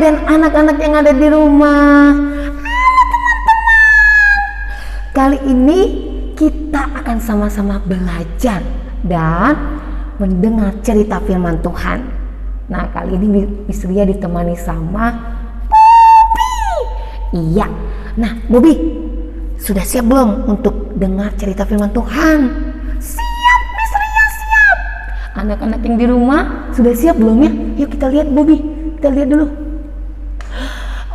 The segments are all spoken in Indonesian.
dan anak-anak yang ada di rumah. Halo teman-teman. Kali ini kita akan sama-sama belajar dan mendengar cerita firman Tuhan. Nah, kali ini Miss Ria ditemani sama Bobby. Iya. Nah, Bobby, sudah siap belum untuk dengar cerita firman Tuhan? Siap, Miss Ria, siap. Anak-anak yang di rumah sudah siap belum ya? Yuk kita lihat, Bobby. Kita lihat dulu.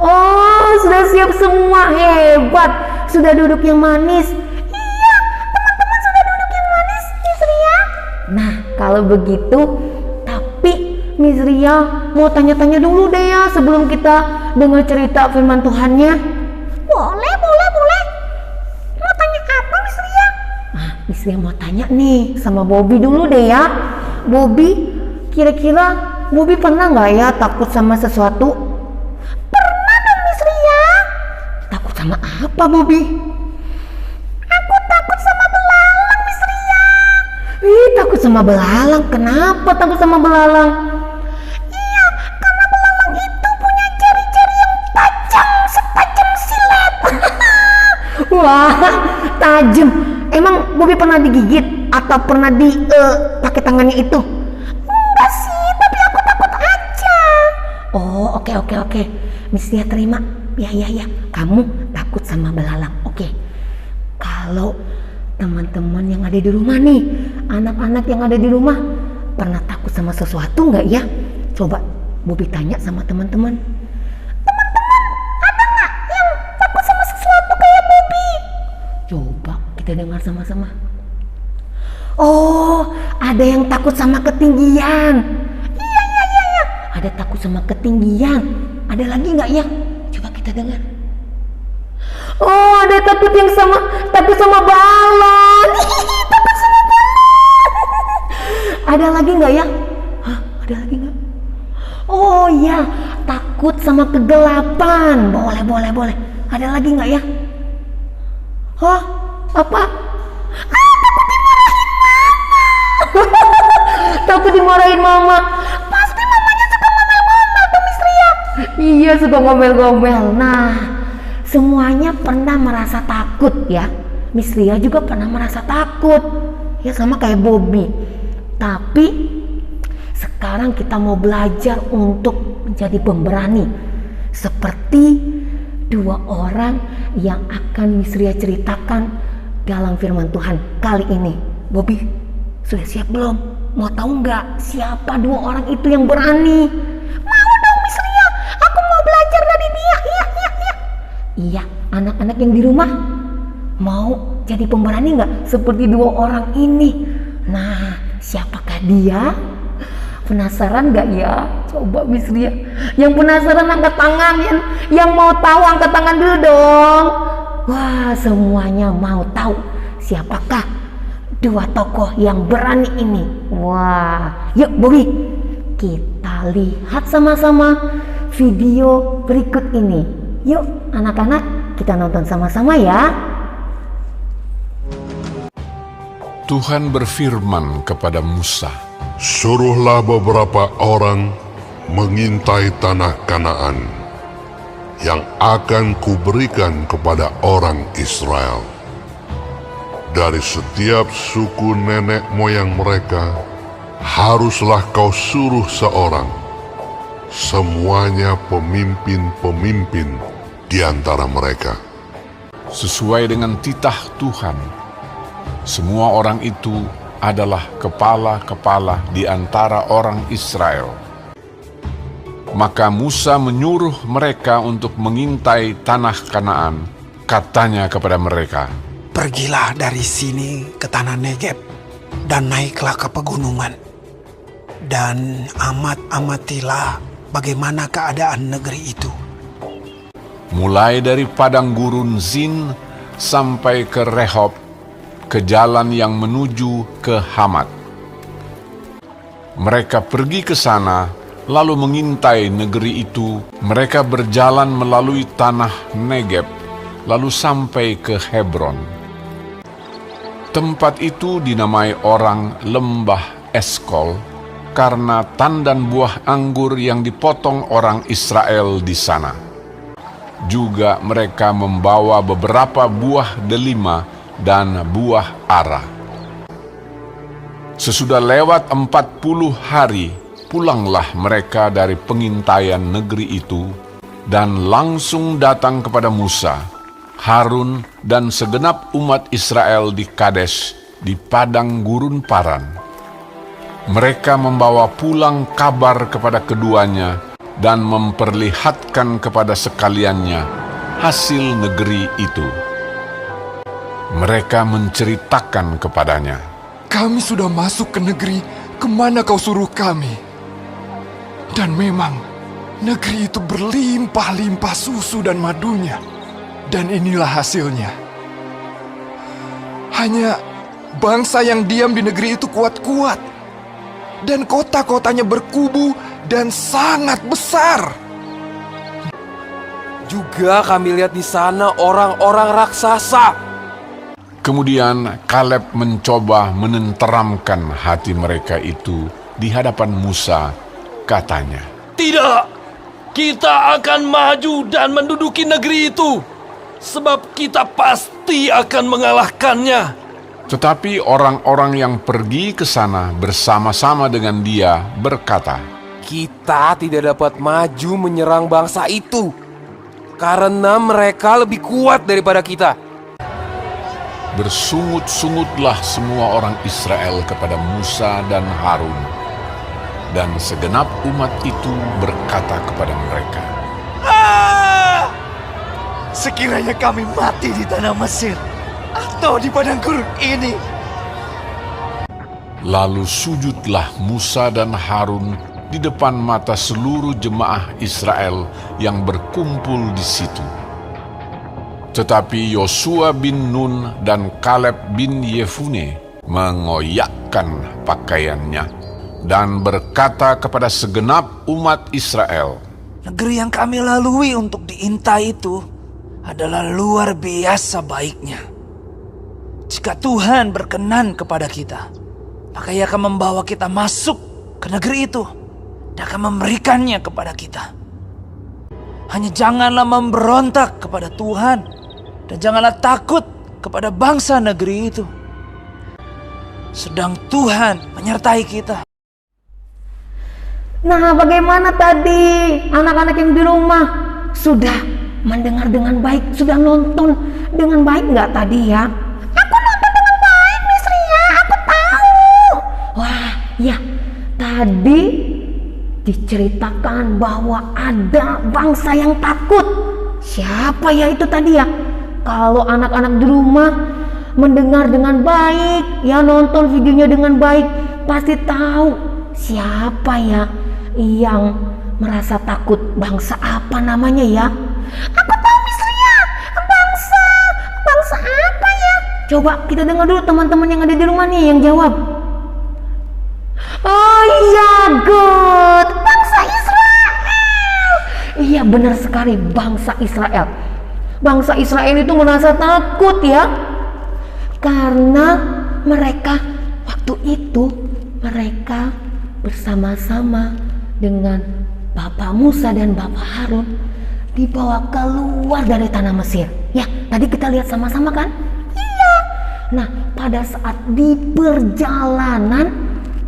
Oh, sudah siap semua. Hebat. Sudah duduk yang manis. Iya, teman-teman sudah duduk yang manis, Miss Ria. Nah, kalau begitu, tapi Miss Ria mau tanya-tanya dulu deh ya sebelum kita dengar cerita firman Tuhannya. Boleh. Mau tanya apa, Miss Ria? Nah, Miss Ria mau tanya nih sama Bobby dulu deh ya. Bobby, kira-kira Bobby pernah nggak ya takut sama sesuatu? Pernah dong, Miss Ria. Takut sama apa, Bobby? Aku takut sama belalang, Miss Ria. Takut sama belalang? Kenapa takut sama belalang? Iya, karena belalang itu punya jari-jari yang tajam, setajam silet. Wah, tajam. Emang Bobby pernah digigit atau pernah pakai tangannya itu? Enggak sih, tapi aku takut aja. Oh, oke. Miss Ria terima. Ya. Kamu takut sama belalang. Oke. Kalau teman-teman yang ada di rumah nih, anak-anak yang ada di rumah, pernah takut sama sesuatu nggak ya? Coba Bobby tanya sama teman-teman. Teman-teman, ada nggak yang takut sama sesuatu kayak Bobby? Coba kita dengar sama-sama. Oh, ada yang takut sama ketinggian. Iya. Ada takut sama ketinggian. Ada lagi nggak ya? Coba kita dengar. Oh, ada takut sama balon. Takut sama balon. Ada lagi nggak ya? Hah, ada lagi nggak? Oh ya, takut sama kegelapan. Boleh. Ada lagi nggak ya? Hah? Apa? Takut dimarahin mama. Pasti mamanya suka ngomel-ngomel tuh, Miss Ria. Iya, suka ngomel-ngomel. Nah, semuanya pernah merasa takut ya. Miss Ria juga pernah merasa takut. Ya sama kayak Bobby. Tapi sekarang kita mau belajar untuk menjadi pemberani. Seperti dua orang yang akan Miss Ria ceritakan dalam firman Tuhan kali ini. Bobby, sudah siap belum? Mau tahu nggak siapa dua orang itu yang berani? Mau dong, Miss Ria. Aku mau belajar dari dia. Iya, anak-anak yang di rumah mau jadi pemberani nggak seperti dua orang ini? Nah, siapakah dia? Penasaran nggak ya? Coba Miss Ria. Yang penasaran angkat tangan. Yang mau tahu angkat tangan dulu dong. Wah, semuanya mau tahu siapakah dua tokoh yang berani ini. Wah, yuk Bobby, kita lihat sama-sama video berikut ini. Yuk anak-anak, kita nonton sama-sama ya. Tuhan berfirman kepada Musa, "Suruhlah beberapa orang mengintai tanah Kanaan yang akan kuberikan kepada orang Israel. Dari setiap suku nenek moyang mereka, haruslah kau suruh seorang, semuanya pemimpin-pemimpin di antara mereka." sesuai dengan titah Tuhan. Semua orang itu adalah kepala-kepala di antara orang Israel. Maka Musa menyuruh mereka untuk mengintai tanah Kanaan. Katanya kepada mereka, "Pergilah dari sini ke tanah Negeb dan naiklah ke pegunungan. Dan amatilah bagaimana keadaan negeri itu. mulai dari padang gurun Zin sampai ke Rehob, ke jalan yang menuju ke Hamat. Mereka pergi ke sana, lalu mengintai negeri itu. Mereka berjalan melalui tanah Negeb, lalu sampai ke Hebron. Tempat itu dinamai orang Lembah Eskol, karena tandan buah anggur yang dipotong orang Israel di sana. Juga mereka membawa beberapa buah delima dan buah ara. Sesudah lewat 40 hari, pulanglah mereka dari pengintaian negeri itu dan langsung datang kepada Musa, Harun, dan segenap umat Israel di Kades, di padang gurun Paran. Mereka membawa pulang kabar kepada keduanya dan memperlihatkan kepada sekaliannya hasil negeri itu. Mereka menceritakan kepadanya, "Kami sudah masuk ke negeri kemana kau suruh kami. Dan memang negeri itu berlimpah-limpah susu dan madunya. Dan inilah hasilnya. Hanya bangsa yang diam di negeri itu kuat-kuat. Dan kota-kotanya berkubu dan sangat besar. Juga kami lihat di sana orang-orang raksasa." Kemudian Kaleb mencoba menenteramkan hati mereka itu di hadapan Musa, katanya, "Tidak, kita akan maju dan menduduki negeri itu, sebab kita pasti akan mengalahkannya." Tetapi orang-orang yang pergi ke sana bersama-sama dengan dia berkata, Kita tidak dapat maju menyerang bangsa itu, karena mereka lebih kuat daripada kita. Bersungut-sungutlah semua orang Israel kepada Musa dan Harun, dan segenap umat itu berkata kepada mereka, Sekiranya kami mati di tanah Mesir atau di padang gurun ini." Lalu sujudlah Musa dan Harun di depan mata seluruh jemaah Israel yang berkumpul di situ. Tetapi Yosua bin Nun dan Kaleb bin Yefune mengoyakkan pakaiannya dan berkata kepada segenap umat Israel, "Negeri yang kami lalui untuk diintai itu adalah luar biasa baiknya. Jika Tuhan berkenan kepada kita, maka Ia akan membawa kita masuk ke negeri itu dan akan memberikannya kepada kita. Hanya janganlah memberontak kepada Tuhan dan janganlah takut kepada bangsa negeri itu. Sedang Tuhan menyertai kita." Nah, bagaimana tadi anak-anak yang di rumah? Sudah mendengar dengan baik, sudah nonton dengan baik nggak tadi ya? Aku nonton dengan baik, Miss Ria, aku tahu. Wah, ya, tadi diceritakan bahwa ada bangsa yang takut. Siapa ya itu tadi ya? Kalau anak-anak di rumah mendengar dengan baik, ya nonton videonya dengan baik, pasti tahu siapa ya yang merasa takut. Bangsa apa namanya ya? Aku tahu, Miss Ria. Bangsa apa ya? Coba kita dengar dulu teman-teman yang ada di rumah nih yang jawab. Oh iya, good. Bangsa Israel. Iya, benar sekali, bangsa Israel. Bangsa Israel itu merasa takut ya, karena mereka waktu itu mereka bersama-sama dengan Bapak Musa dan Bapak Harun dibawa keluar dari tanah Mesir. Ya, tadi kita lihat sama-sama kan? Iya. Nah, pada saat di perjalanan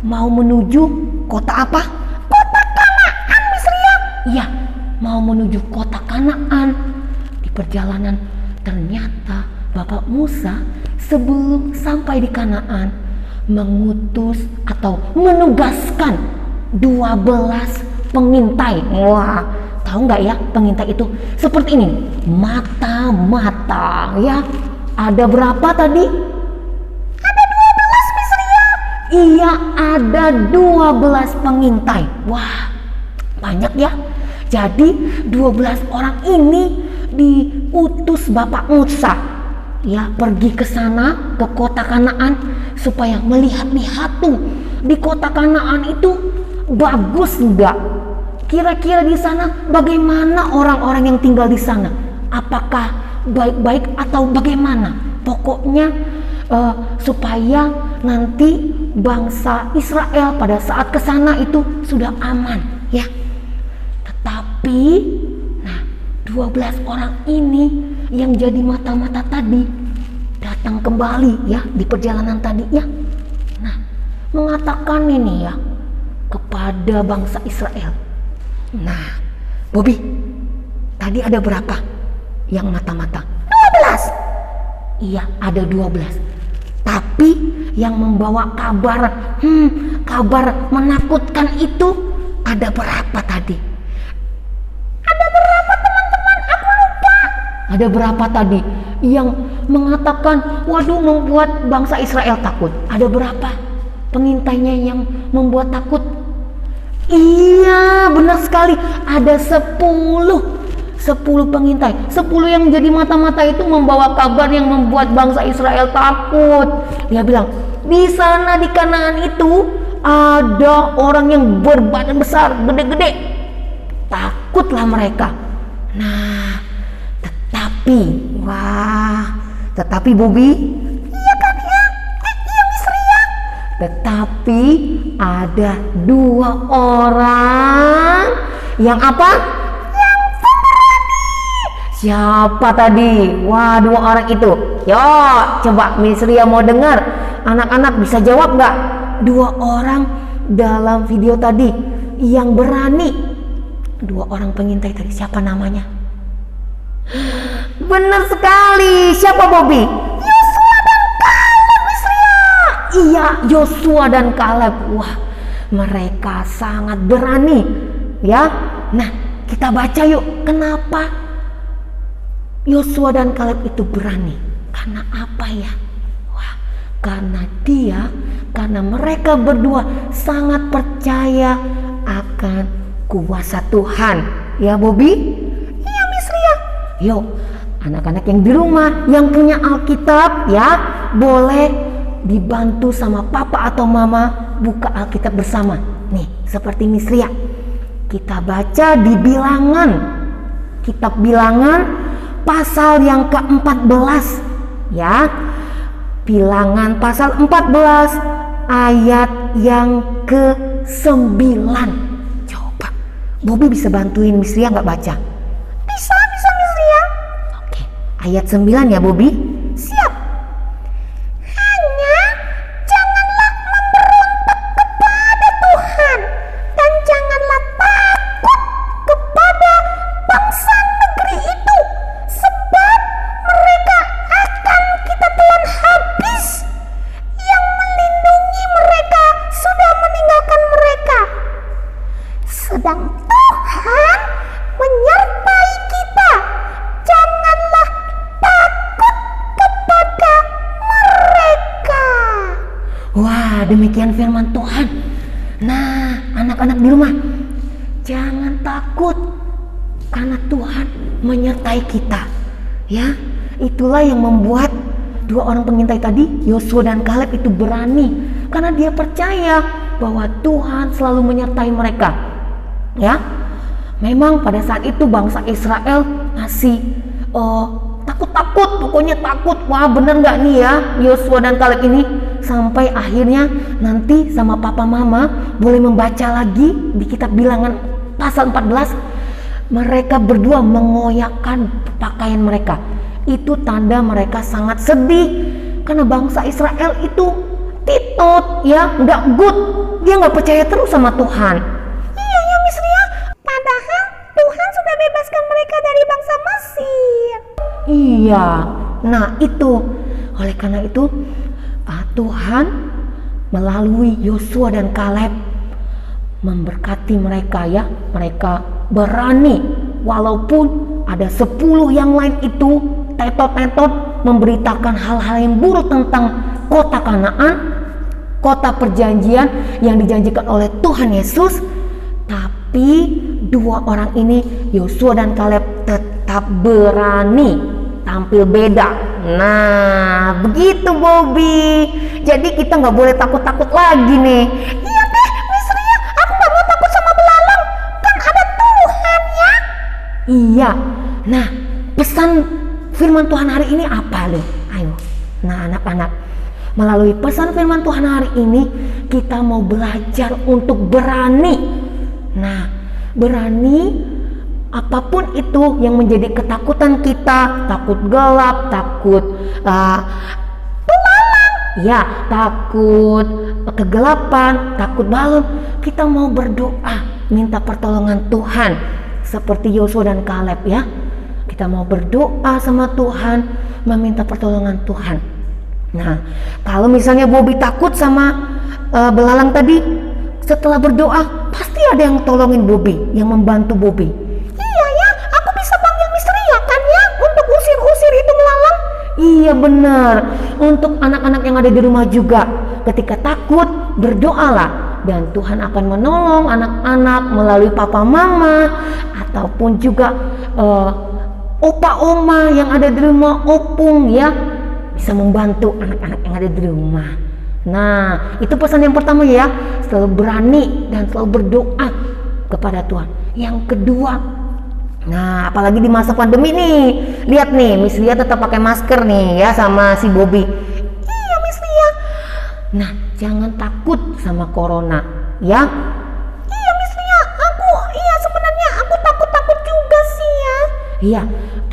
mau menuju kota apa? Kota Kanaan, Miss Ria. Iya, mau menuju kota Kanaan. Di perjalanan ternyata Bapak Musa sebelum sampai di Kanaan mengutus atau menugaskan 12 pengintai. Wah, tahu nggak ya pengintai itu? Seperti ini, mata-mata ya. Ada berapa tadi? Ada 12, Miss Ria. Iya, ada 12 pengintai. Wah, banyak ya. Jadi 12 orang ini diutus Bapak Musa ya pergi ke sana, ke kota Kanaan, supaya melihat-lihat tuh di kota Kanaan itu bagus enggak? Kira-kira di sana bagaimana orang-orang yang tinggal di sana? Apakah baik-baik atau bagaimana? Pokoknya supaya nanti bangsa Israel pada saat ke sana itu sudah aman ya. Tetapi nah 12 orang ini yang jadi mata-mata tadi datang kembali ya di perjalanan tadi ya. Nah, mengatakan ini ya kepada bangsa Israel. Nah, Bobby, tadi ada berapa yang mata-mata? 12. Iya, ada 12. Tapi yang membawa kabar menakutkan itu ada berapa tadi? Ada berapa teman-teman? Aku lupa. Ada berapa tadi yang mengatakan, waduh, membuat bangsa Israel takut? Ada berapa pengintainya yang membuat takut? Iya, benar sekali. Ada 10 pengintai. 10 yang jadi mata-mata itu membawa kabar yang membuat bangsa Israel takut. Dia bilang, di sana di Kanaan itu ada orang yang berbadan besar, gede-gede. Takutlah mereka. Nah, tetapi Bobby, iya kan ya? Iya Miss Ria. Tetapi ada 2 orang yang apa? Yang pemberani. Siapa tadi? Wah, 2 orang itu. Yo, coba Miss Ria mau dengar. Anak-anak bisa jawab nggak? 2 orang dalam video tadi yang berani. 2 orang pengintai tadi, siapa namanya? Benar sekali. Siapa Bobby? Yosua dan Kaleb, Miss Ria. Iya, Yosua dan Kaleb. Wah, mereka sangat berani ya. Nah, kita baca yuk, kenapa Yosua dan Kaleb itu berani? Karena apa ya? Wah, karena mereka berdua sangat percaya akan kuasa Tuhan. Ya Bobby? Iya Miss Ria. Yuk, anak-anak yang di rumah yang punya Alkitab ya, boleh dibantu sama papa atau mama buka Alkitab bersama. Nih, seperti Miss Ria. Kita baca di Bilangan. Kitab Bilangan pasal yang ke-14 ya. Bilangan pasal 14 ayat yang ke-9. Coba Bobby bisa bantuin Miss Ria nggak baca? Bisa Miss Ria. Oke, ayat 9 ya Bobby. Siap. Hanya janganlah memberontak kepada Tuhan dan janganlah takut kepada bangsa negeri itu, sebab mereka akan kita telan habis. Yang melindungi mereka sudah meninggalkan mereka, sedang Tuhan menyertai kita. Janganlah takut kepada mereka. Wah, demikian firman Tuhan. Nah, anak-anak di rumah, jangan takut karena Tuhan menyertai kita. Ya, itulah yang membuat 2 orang pengintai tadi, Yosua dan Kaleb, itu berani karena dia percaya bahwa Tuhan selalu menyertai mereka. Ya, memang pada saat itu bangsa Israel masih takut-takut, pokoknya takut. Wah, bener nggak nih ya Yosua dan Kaleb ini? Sampai akhirnya nanti sama papa mama boleh membaca lagi di kitab Bilangan pasal 14. Mereka berdua mengoyakkan pakaian mereka. Itu tanda mereka sangat sedih karena bangsa Israel itu titut ya, nggak good. Dia nggak percaya terus sama Tuhan. Iya ya Miss Ria, padahal Tuhan sudah bebaskan mereka dari bangsa Mesir. Iya, nah itu oleh karena itu Tuhan melalui Yosua dan Kaleb memberkati mereka ya. Mereka berani walaupun ada 10 yang lain itu tetot-tetot memberitakan hal-hal yang buruk tentang kota Kanaan, kota perjanjian yang dijanjikan oleh Tuhan Yesus. Tapi 2 orang ini, Yosua dan Kaleb, tetap berani tampil beda. Nah, begitu Bobby. Jadi kita nggak boleh takut-takut lagi nih. Iya deh Miss Ria, aku nggak mau takut sama belalang, kan ada Tuhan ya. Iya. Nah, pesan firman Tuhan hari ini apa loh? Ayo. Nah, anak-anak, Melalui pesan firman Tuhan hari ini, kita mau belajar untuk berani. Nah, berani apapun itu yang menjadi ketakutan kita, takut gelap, takut pemalang, ya, takut kegelapan, takut balon. Kita mau berdoa, minta pertolongan Tuhan, seperti Yosua dan Kaleb ya. Kita mau berdoa sama Tuhan, meminta pertolongan Tuhan. Nah, kalau misalnya Bobby takut sama belalang tadi, setelah berdoa pasti ada yang tolongin Bobby, yang membantu Bobby. Iya ya, aku bisa panggil Miss Ria kan ya untuk usir-usir itu belalang. Iya benar. Untuk anak-anak yang ada di rumah juga, ketika takut berdoalah, dan Tuhan akan menolong anak-anak melalui papa mama ataupun juga opa oma yang ada di rumah, opung ya, bisa membantu anak-anak yang ada di rumah. Nah, itu pesan yang pertama ya, selalu berani dan selalu berdoa kepada Tuhan. Yang kedua, nah apalagi di masa pandemi nih, lihat nih Miss Lia tetap pakai masker nih ya sama si Bobby. Iya Miss Lia. Nah, jangan takut sama corona ya. Iya Miss Lia, sebenarnya aku takut juga sih ya. Iya,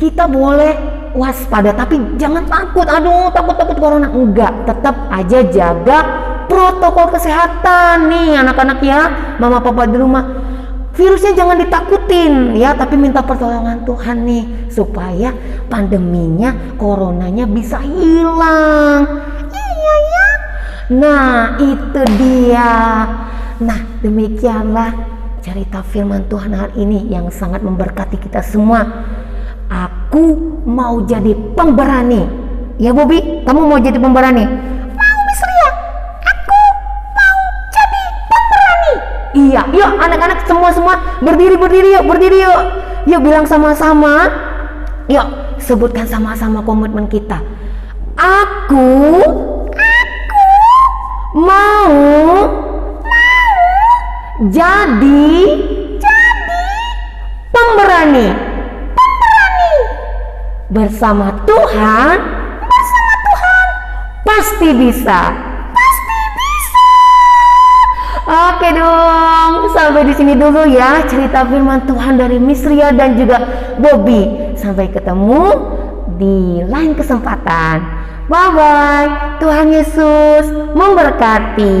kita boleh waspada tapi jangan takut, aduh takut corona, enggak, tetap aja jaga protokol kesehatan nih anak-anak ya, mama papa di rumah. Virusnya jangan ditakutin ya, tapi minta pertolongan Tuhan nih supaya pandeminya, coronanya bisa hilang. Iya ya. Nah, itu dia. Nah, demikianlah cerita firman Tuhan hari ini yang sangat memberkati kita semua. Aku mau jadi pemberani. Ya Bobby, kamu mau jadi pemberani? Mau Miss Ria, aku mau jadi pemberani. Iya, yuk anak-anak semua berdiri yuk. Yuk bilang sama-sama. Yuk sebutkan sama-sama komitmen kita. Aku mau jadi pemberani. Bersama Tuhan pasti bisa. Oke dong, sampai di sini dulu ya cerita firman Tuhan dari Miss Ria dan juga Bobby. Sampai ketemu di lain kesempatan. Bye bye. Tuhan Yesus memberkati.